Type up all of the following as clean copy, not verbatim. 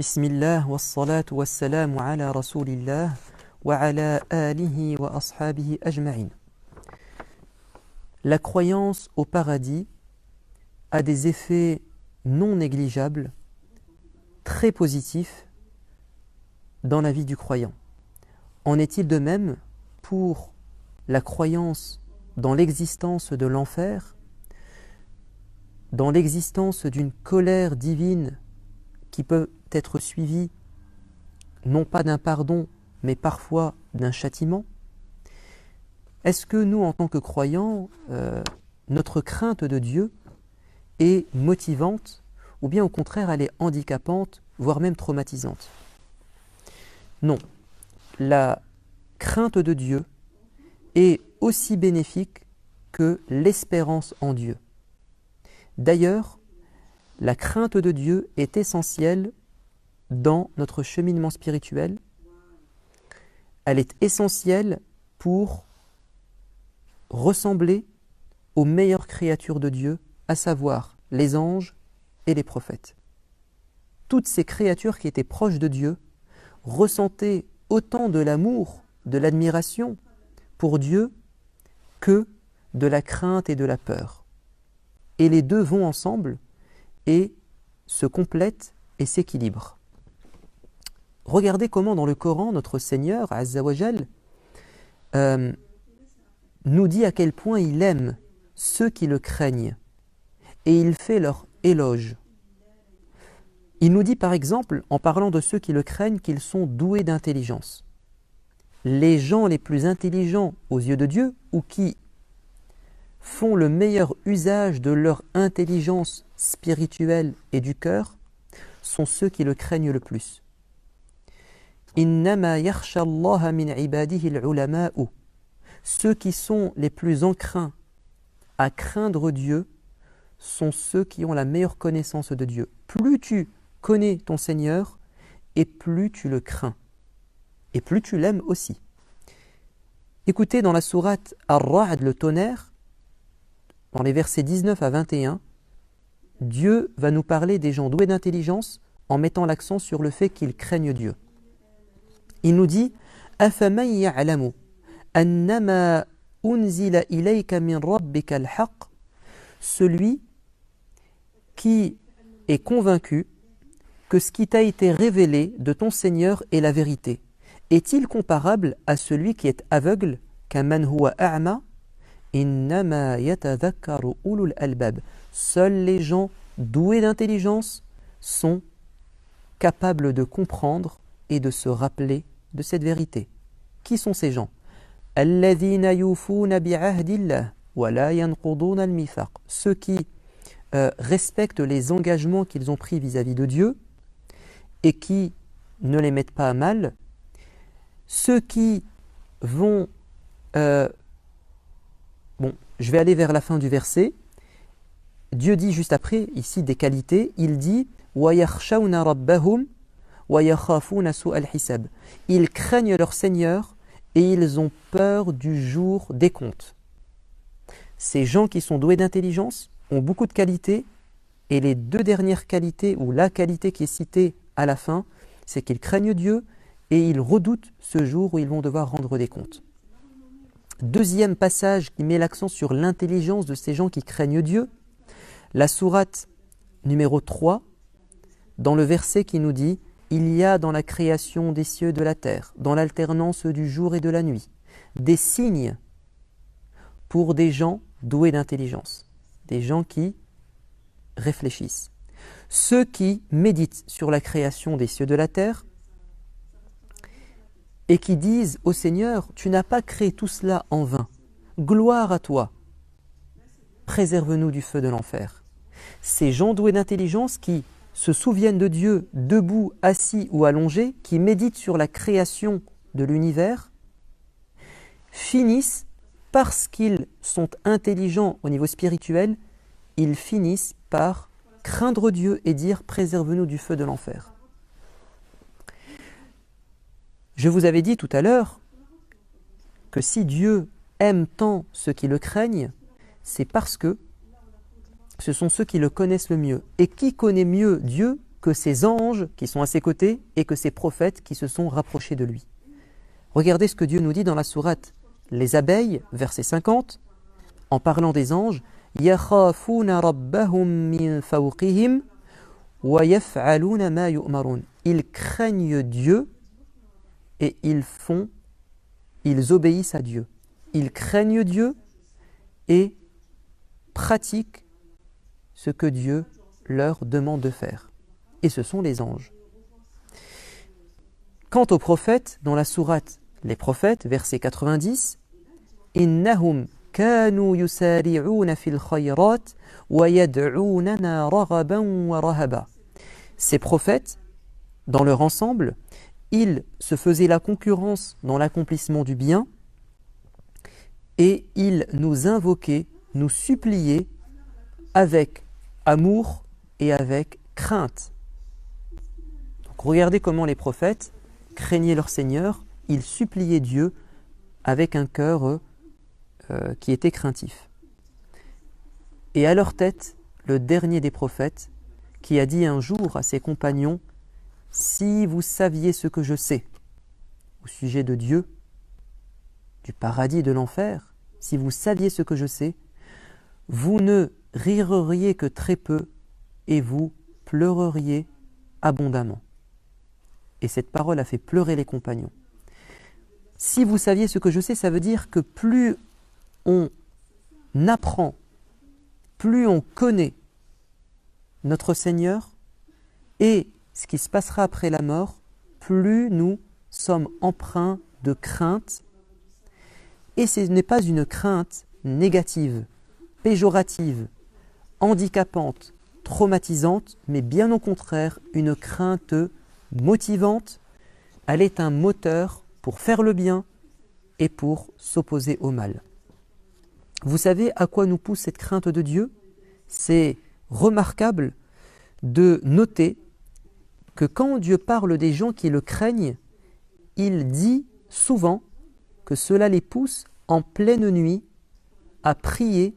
Bismillah wa salatu wa salamu ala rasulillah wa ala alihi wa ashabihi ajma'in. La croyance au paradis a des effets non négligeables, très positifs dans la vie du croyant. En est-il de même pour la croyance dans l'existence de l'enfer, dans l'existence d'une colère divine qui peut être suivie non pas d'un pardon, mais parfois d'un châtiment? Est-ce que nous, en tant que croyants, notre crainte de Dieu est motivante, ou bien au contraire elle est handicapante, voire même traumatisante? Non. La crainte de Dieu est aussi bénéfique que l'espérance en Dieu. D'ailleurs, la crainte de Dieu est essentielle dans notre cheminement spirituel. Elle est essentielle pour ressembler aux meilleures créatures de Dieu, à savoir les anges et les prophètes. Toutes ces créatures qui étaient proches de Dieu ressentaient autant de l'amour, de l'admiration pour Dieu que de la crainte et de la peur. Et les deux vont ensemble et se complètent et s'équilibrent. Regardez comment dans le Coran, notre Seigneur, Azza wa Jal, nous dit à quel point il aime ceux qui le craignent et il fait leur éloge. Il nous dit par exemple, en parlant de ceux qui le craignent, qu'ils sont doués d'intelligence. Les gens les plus intelligents aux yeux de Dieu, ou qui font le meilleur usage de leur intelligence spirituelle et du cœur, sont ceux qui le craignent le plus. Innama yakhsha Allaha min ibadihi al-ulama'u. Ceux qui sont les plus enclins à craindre Dieu sont ceux qui ont la meilleure connaissance de Dieu. Plus tu connais ton Seigneur, et plus tu le crains, et plus tu l'aimes aussi. Écoutez dans la sourate Ar-Ra'd, le tonnerre, dans les versets 19 à 21, Dieu va nous parler des gens doués d'intelligence en mettant l'accent sur le fait qu'ils craignent Dieu. Il nous dit « Afaman ya'lamu annama unzila ilayka min rabbika al-haq » celui qui est convaincu que ce qui t'a été révélé de ton Seigneur est la vérité. Est-il comparable à celui qui est aveugle, kaman huwa a'ma? Innama yatadhakkaru ulul albab. Seuls les gens doués d'intelligence sont capables de comprendre et de se rappeler de cette vérité. Qui sont ces gens? Alladhina yufuna bi'ahdillah wa la yanquduna al-mithaq. Ceux qui respectent les engagements qu'ils ont pris vis-à-vis de Dieu et qui ne les mettent pas à mal. Ceux qui vont... je vais aller vers la fin du verset. Dieu dit juste après, ici des qualités, il dit وَيَخْشَوْنَ رَبَّهُمْ وَيَخَافُونَ سُوءَ الْحِسَابِ. Ils craignent leur Seigneur et ils ont peur du jour des comptes. Ces gens qui sont doués d'intelligence ont beaucoup de qualités, et les deux dernières qualités, ou la qualité qui est citée à la fin, c'est qu'ils craignent Dieu et ils redoutent ce jour où ils vont devoir rendre des comptes. Deuxième passage qui met l'accent sur l'intelligence de ces gens qui craignent Dieu, la sourate numéro 3, dans le verset qui nous dit « Il y a dans la création des cieux et de la terre, dans l'alternance du jour et de la nuit, des signes pour des gens doués d'intelligence, des gens qui réfléchissent. Ceux qui méditent sur la création des cieux et de la terre et qui disent au Seigneur, tu n'as pas créé tout cela en vain. Gloire à toi. Préserve-nous du feu de l'enfer. » Ces gens doués d'intelligence qui se souviennent de Dieu debout, assis ou allongés, qui méditent sur la création de l'univers, finissent, parce qu'ils sont intelligents au niveau spirituel, ils finissent par craindre Dieu et dire « préserve-nous du feu de l'enfer ». Je vous avais dit tout à l'heure que si Dieu aime tant ceux qui le craignent, c'est parce que ce sont ceux qui le connaissent le mieux. Et qui connaît mieux Dieu que ses anges qui sont à ses côtés et que ses prophètes qui se sont rapprochés de lui. Regardez ce que Dieu nous dit dans la sourate Les abeilles, verset 50, en parlant des anges, يَخَافُونَ رَبَّهُم مِّن فَوْقِهِمْ وَيَفْعَلُونَ مَا يُؤْمَرُونَ. Ils craignent Dieu et ils obéissent à Dieu. Ils craignent Dieu et pratiquent ce que Dieu leur demande de faire. Et ce sont les anges. Quant aux prophètes, dans la sourate Les prophètes, verset 90, إِنَّهُمْ كَانُوا يُسَارِعُونَ فِي الْخَيْرَاتِ وَيَدْعُونَنَا رَغَبًا وَرَهَبًا. Ces prophètes, dans leur ensemble, ils se faisaient la concurrence dans l'accomplissement du bien et ils nous invoquaient, nous suppliaient avec amour et avec crainte. Donc regardez comment les prophètes craignaient leur Seigneur, ils suppliaient Dieu avec un cœur qui était craintif. Et à leur tête, le dernier des prophètes, qui a dit un jour à ses compagnons, « Si vous saviez ce que je sais au sujet de Dieu, du paradis et de l'enfer, si vous saviez ce que je sais, vous ne rireriez que très peu et vous pleureriez abondamment. » Et cette parole a fait pleurer les compagnons. Si vous saviez ce que je sais, ça veut dire que plus on apprend, plus on connaît notre Seigneur et ce qui se passera après la mort, plus nous sommes empreints de crainte. Et ce n'est pas une crainte négative, péjorative, handicapante, traumatisante, mais bien au contraire, une crainte motivante. Elle est un moteur pour faire le bien et pour s'opposer au mal. Vous savez à quoi nous pousse cette crainte de Dieu? C'est remarquable de noter que quand Dieu parle des gens qui le craignent, il dit souvent que cela les pousse en pleine nuit à prier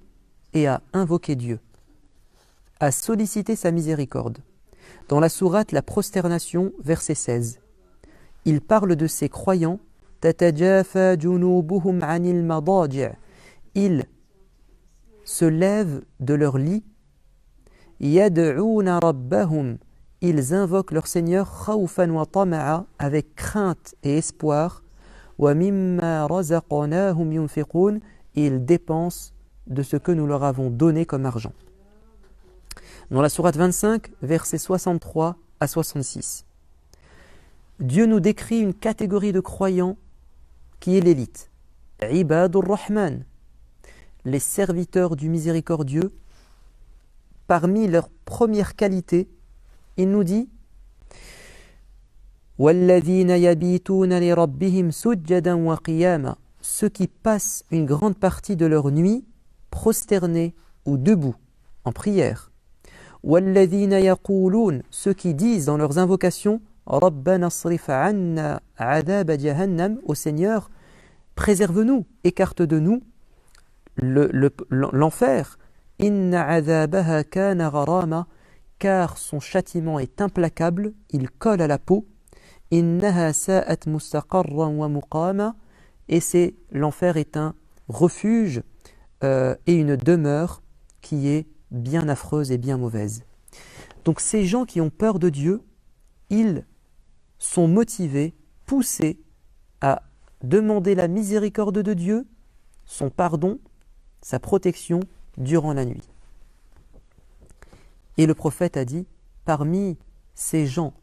et à invoquer Dieu, à solliciter sa miséricorde. Dans la sourate La prosternation, verset 16, il parle de ces croyants, تَتَجَافَى جُنُوبُهُمْ عَنِ الْمَضَاجِعِ. Ils se lèvent de leur lit, يَدْعُونَ رَبَّهُمْ. Ils invoquent leur Seigneur خَوْفًا وَطَمَعًا, avec crainte et espoir, وَمِمَّا رَزَقْنَاهُمْ يُنْفِقُونَ. Ils dépensent de ce que nous leur avons donné comme argent. Dans la sourate 25, versets 63 à 66, Dieu nous décrit une catégorie de croyants qui est l'élite. Ibadur Rahman, les serviteurs du miséricordieux. Parmi leurs premières qualités, il nous dit وَالَّذِينَ يَبِيتُونَ لِرَبِّهِمْ سُجَّدًا وَقِيَامًا. Ceux qui passent une grande partie de leur nuit prosternés ou debout en prière. وَالَّذِينَ يَقُولُونَ. Ceux qui disent dans leurs invocations رَبَّنَا اصْرِفْ عَنَّا عَذَابَ جَهَنَّمَ. Ô Seigneur, préserve-nous, écarte de nous l'enfer. Inna عَذَابَهَا كَانَ غَرَامًا. Car son châtiment est implacable, il colle à la peau. إِنَّهَا سَاءَتْ مُسْتَقَرًّا وَمُقَامًا. Et l'enfer est un refuge et une demeure qui est bien affreuse et bien mauvaise. Donc ces gens qui ont peur de Dieu, ils sont motivés, poussés à demander la miséricorde de Dieu, son pardon, sa protection durant la nuit. Et le prophète a dit, parmi ces gens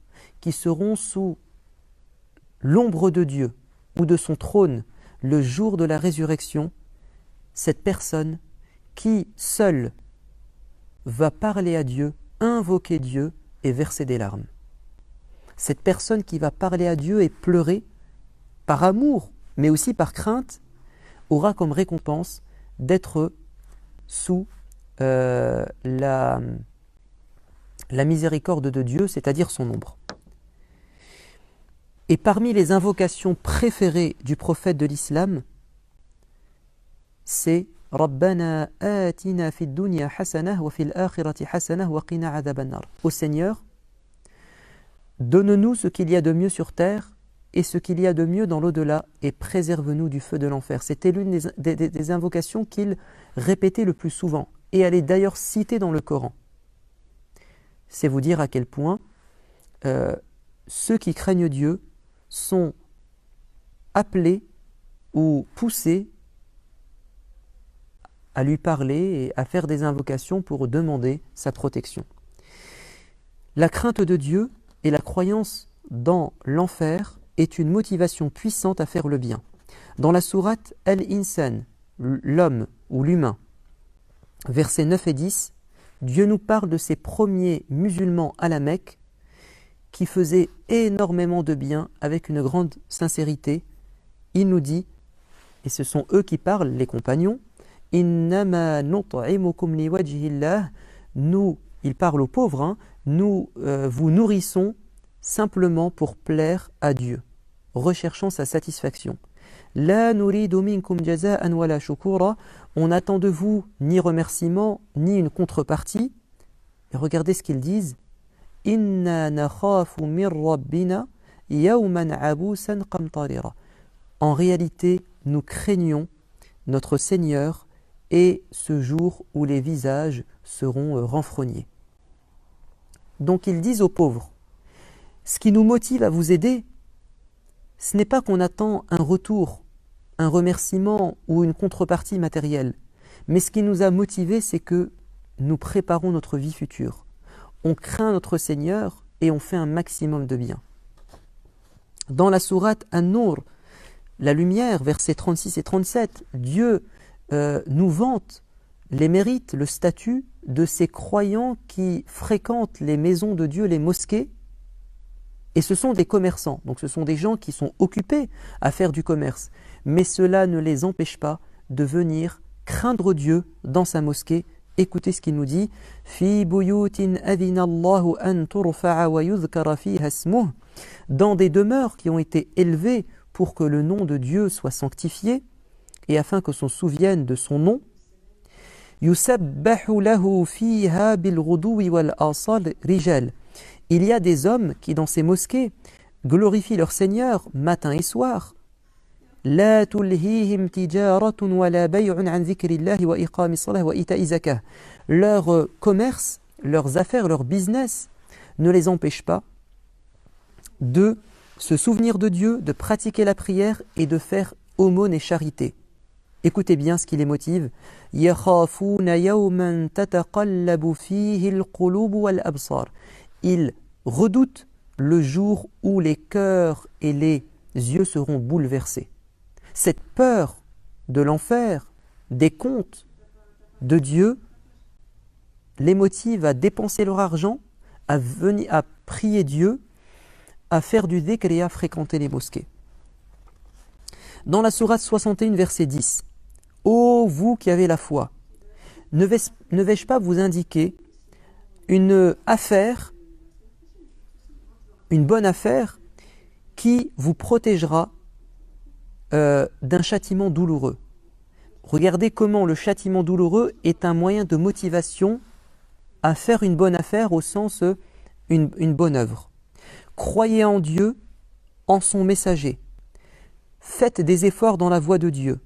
qui seront sous l'ombre de Dieu ou de son trône le jour de la résurrection, cette personne qui seule va parler à Dieu, invoquer Dieu et verser des larmes. Cette personne qui va parler à Dieu et pleurer par amour, mais aussi par crainte, aura comme récompense d'être sous la miséricorde de Dieu, c'est-à-dire son ombre. Et parmi les invocations préférées du prophète de l'islam, c'est « Rabbana atina fid dunya hasanah wa fil akhirati hasanah wa qina adhaban nar » Ô Seigneur, donne-nous ce qu'il y a de mieux sur terre et ce qu'il y a de mieux dans l'au-delà, et préserve-nous du feu de l'enfer. C'était l'une des invocations qu'il répétait le plus souvent, et elle est d'ailleurs citée dans le Coran. C'est vous dire à quel point ceux qui craignent Dieu sont appelés ou poussés à lui parler et à faire des invocations pour demander sa protection. La crainte de Dieu et la croyance dans l'enfer est une motivation puissante à faire le bien. Dans la sourate Al-Insan, l'homme ou l'humain, versets 9 et 10, Dieu nous parle de ces premiers musulmans à la Mecque qui faisaient énormément de bien avec une grande sincérité. Il nous dit, et ce sont eux qui parlent, les compagnons, « Innama nut'imukum liwajhillah » nous, ils parlent aux pauvres, hein, nous vous nourrissons simplement pour plaire à Dieu, recherchant sa satisfaction. « La nuridu minkum jaza'an wala shukura » on n'attend de vous ni remerciement, ni une contrepartie. Et regardez ce qu'ils disent. « Inna nakhafu min rabbina yawman abusan qamtarira » En réalité, nous craignons notre Seigneur et ce jour où les visages seront renfrognés. Donc ils disent aux pauvres, ce qui nous motive à vous aider, ce n'est pas qu'on attend un retour, un remerciement ou une contrepartie matérielle, mais ce qui nous a motivés, c'est que nous préparons notre vie future. On craint notre Seigneur et on fait un maximum de bien. Dans la sourate An-Nur, la lumière, versets 36 et 37, Dieu nous vante les mérites, le statut de ces croyants qui fréquentent les maisons de Dieu, les mosquées, et ce sont des commerçants, donc ce sont des gens qui sont occupés à faire du commerce, mais cela ne les empêche pas de venir craindre Dieu dans sa mosquée. Écoutez ce qu'il nous dit, « Fi buyutin adhina Allahu an turfa'a wa yudhkara fiha ismuh » dans des demeures qui ont été élevées pour que le nom de Dieu soit sanctifié et afin que s'on souvienne de son nom. Yusabbahu lahu fiha bil ghuduwi wal asal rijal. Il y a des hommes qui dans ces mosquées glorifient leur Seigneur matin et soir. La tulhihim tijaratun wala bay'un an dhikrillahi wa iqamis salah wa ita'i zakah. Leur commerce, leurs affaires, leur business ne les empêchent pas de se souvenir de Dieu, de pratiquer la prière et de faire aumône et charité. Écoutez bien ce qui les motive. يَخَافُونَ يَوْمًا تَتَقَلَّبُ فِيهِ الْقُلُوبُ وَالْأَبْصَارُ. Ils redoutent le jour où les cœurs et les yeux seront bouleversés. Cette peur de l'enfer, des comptes de Dieu, les motive à dépenser leur argent, à prier Dieu, à faire du dhikr et à fréquenter les mosquées. Dans la sourate 61, verset 10, « Ô vous qui avez la foi, ne vais-je pas vous indiquer une affaire, une bonne affaire, qui vous protégera d'un châtiment douloureux. » Regardez comment le châtiment douloureux est un moyen de motivation à faire une bonne affaire au sens une bonne œuvre. Croyez en Dieu, en son messager. Faites des efforts dans la voie de Dieu.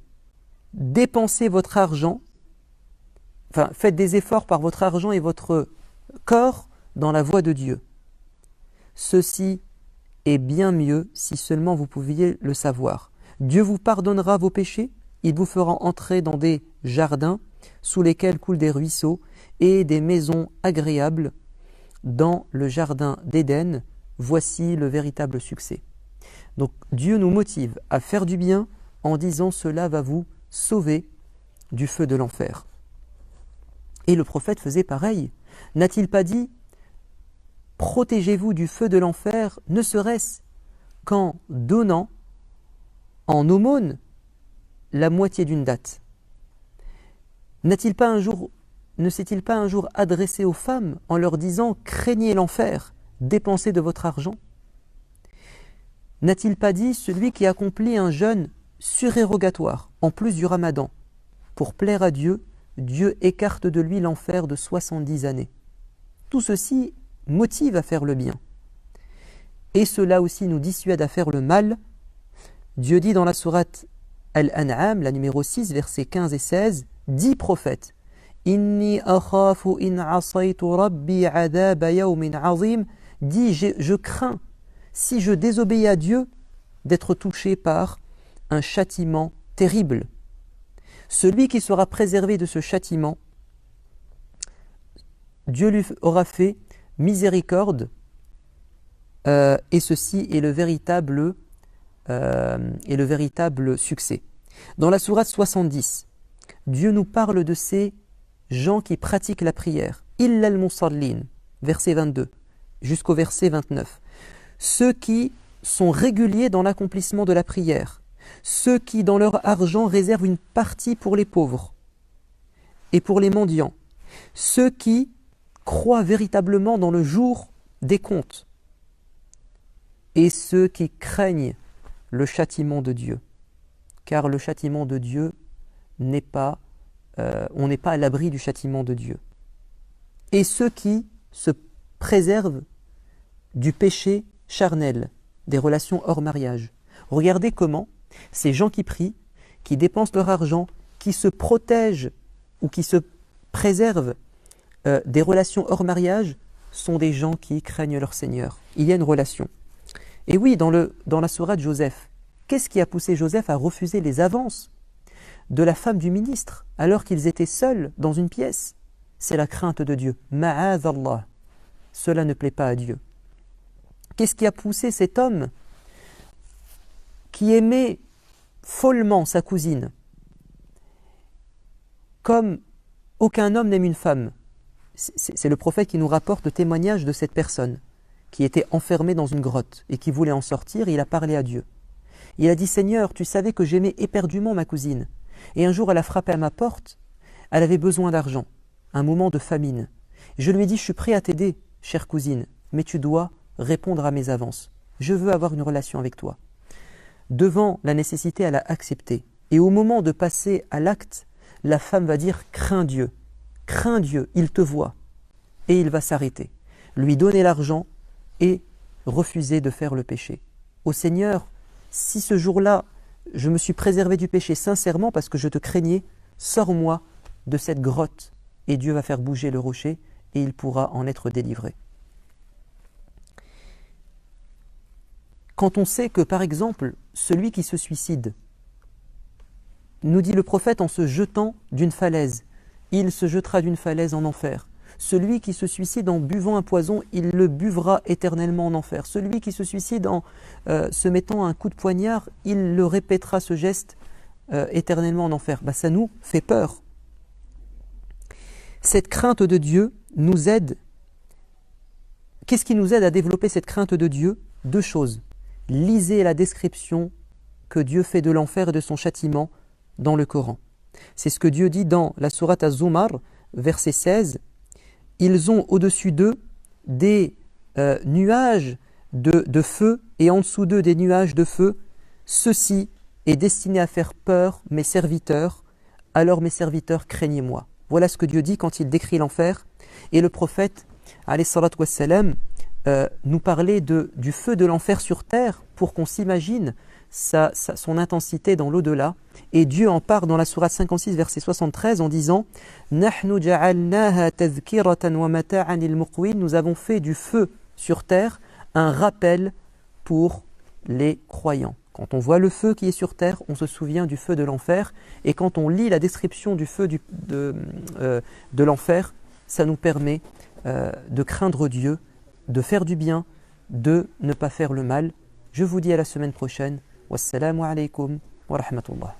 Dépensez votre argent, faites des efforts par votre argent et votre corps dans la voie de Dieu. Ceci est bien mieux si seulement vous pouviez le savoir. Dieu vous pardonnera vos péchés, il vous fera entrer dans des jardins sous lesquels coulent des ruisseaux et des maisons agréables dans le jardin d'Éden. Voici le véritable succès. Donc Dieu nous motive à faire du bien en disant cela va vous sauver du feu de l'enfer. Et le prophète faisait pareil. N'a-t-il pas dit protégez-vous du feu de l'enfer, ne serait-ce qu'en donnant en aumône la moitié d'une date. Ne s'est-il pas un jour adressé aux femmes en leur disant craignez l'enfer, dépensez de votre argent? N'a-t-il pas dit celui qui accomplit un jeûne surérogatoire en plus du ramadan pour plaire à Dieu, Dieu écarte de lui l'enfer de 70 années. Tout ceci motive à faire le bien. et cela aussi nous dissuade à faire le mal. Dieu dit dans la sourate Al-An'am, la numéro 6, versets 15 et 16, « Dis prophète, Inni akhafu in asaytu rabbi adhaba yawmin azim » Dis, je crains, si je désobéis à Dieu, d'être touché par un châtiment terrible. Celui qui sera préservé de ce châtiment, Dieu lui aura fait miséricorde, et ceci est le véritable succès. Dans la sourate 70, Dieu nous parle de ces gens qui pratiquent la prière. Illa al-musallin, verset 22, jusqu'au verset 29. Ceux qui sont réguliers dans l'accomplissement de la prière, ceux qui dans leur argent réservent une partie pour les pauvres et pour les mendiants, ceux qui croient véritablement dans le jour des comptes, et ceux qui craignent le châtiment de Dieu. Car le châtiment de Dieu on n'est pas à l'abri du châtiment de Dieu. Et ceux qui se préservent du péché charnel, des relations hors mariage. Regardez comment ces gens qui prient, qui dépensent leur argent, qui se protègent ou qui se préservent des relations hors mariage, sont des gens qui craignent leur Seigneur. Il y a une relation. Et oui, dans la sourate Joseph, qu'est-ce qui a poussé Joseph à refuser les avances de la femme du ministre alors qu'ils étaient seuls dans une pièce? C'est la crainte de Dieu. Ma'adallah. Cela ne plaît pas à Dieu. Qu'est-ce qui a poussé cet homme qui aimait follement sa cousine, comme aucun homme n'aime une femme? C'est le prophète qui nous rapporte le témoignage de cette personne qui était enfermée dans une grotte et qui voulait en sortir. Il a parlé à Dieu. Il a dit: Seigneur, tu savais que j'aimais éperdument ma cousine. Et un jour, elle a frappé à ma porte. Elle avait besoin d'argent, un moment de famine. Je lui ai dit: je suis prêt à t'aider, chère cousine, mais tu dois répondre à mes avances. Je veux avoir une relation avec toi. Devant la nécessité, elle a accepté. Et au moment de passer à l'acte, la femme va dire: crains Dieu, il te voit. Et il va s'arrêter, lui donner l'argent et refuser de faire le péché. Ô Seigneur, si ce jour-là, je me suis préservé du péché sincèrement parce que je te craignais, sors-moi de cette grotte. Et Dieu va faire bouger le rocher et il pourra en être délivré. Quand on sait que, par exemple, celui qui se suicide, nous dit le prophète, en se jetant d'une falaise, il se jettera d'une falaise en enfer. Celui qui se suicide en buvant un poison, il le buvra éternellement en enfer. Celui qui se suicide en se mettant un coup de poignard, il le répétera ce geste éternellement en enfer. Ça nous fait peur. Cette crainte de Dieu nous aide. Qu'est-ce qui nous aide à développer cette crainte de Dieu? Deux choses. Lisez la description que Dieu fait de l'enfer et de son châtiment dans le Coran. C'est ce que Dieu dit dans la sourate Az-Zumar, verset 16. Ils ont au-dessus d'eux des nuages de feu et en dessous d'eux des nuages de feu. Ceci est destiné à faire peur mes serviteurs. Alors mes serviteurs, craignez-moi. Voilà ce que Dieu dit quand il décrit l'enfer. Et le prophète, alayhi salatu wassalam, nous parlait du feu de l'enfer sur terre pour qu'on s'imagine son intensité dans l'au-delà. Et Dieu en parle dans la sourate 56, verset 73, en disant « Nahnu ja'alnaha tadhkiratan wa mata'an lil muqwin » Nous avons fait du feu sur terre un rappel pour les croyants. Quand on voit le feu qui est sur terre, on se souvient du feu de l'enfer. Et quand on lit la description du feu de l'enfer, ça nous permet de craindre Dieu, de faire du bien, de ne pas faire le mal. Je vous dis à la semaine prochaine. Wassalamu alaikum wa rahmatullah.